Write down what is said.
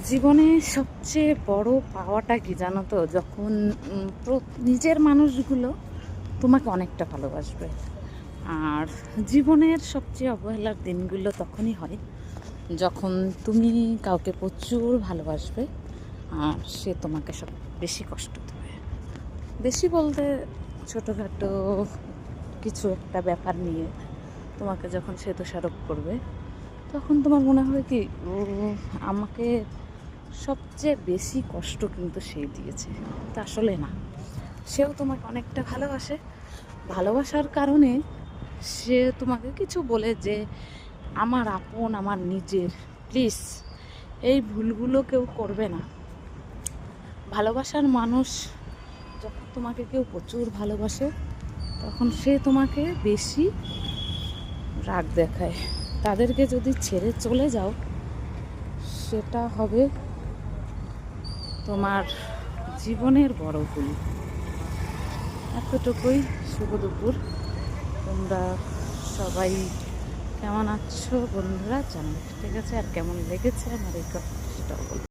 জীবনে সবচেয়ে বড় পাওয়াটা কি জানো তো? যখন নিজের মানুষগুলো তোমাকে অনেকটা ভালোবাসবে। আর জীবনের সবচেয়ে অবহেলার দিনগুলো তখনই হয় যখন তুমি কাউকে প্রচুর ভালোবাসবে আর সে তোমাকে সব বেশি কষ্ট দেবে। বেশি বলতে ছোটোখাটো কিছু একটা ব্যাপার নিয়ে তোমাকে যখন সে দোষারোপ করবে, তখন তোমার মনে হবে কি আমাকে সবচেয়ে বেশি কষ্ট কিন্তু সেই দিয়েছে। তা আসলে না, সেও তোমাকে অনেকটা ভালোবাসে। ভালোবাসার কারণে সে তোমাকে কিছু বলে যে আমার আপন, আমার নিজের, প্লিজ এই ভুলগুলো কেউ করবে না। ভালোবাসার মানুষ যখন তোমাকে কেউ প্রচুর ভালোবাসে তখন সে তোমাকে বেশি রাগ দেখায়। তাদেরকে যদি ছেড়ে চলে যাও, সেটা হবে তোমার জীবনের বড় ভুল। এতটুকুই। শুভ দুপুর। তোমরা সবাই কেমন আছো বন্ধুরা জানাবে, ঠিক আছে? আর কেমন লেগেছে আমার এই কথা সেটাও বলো।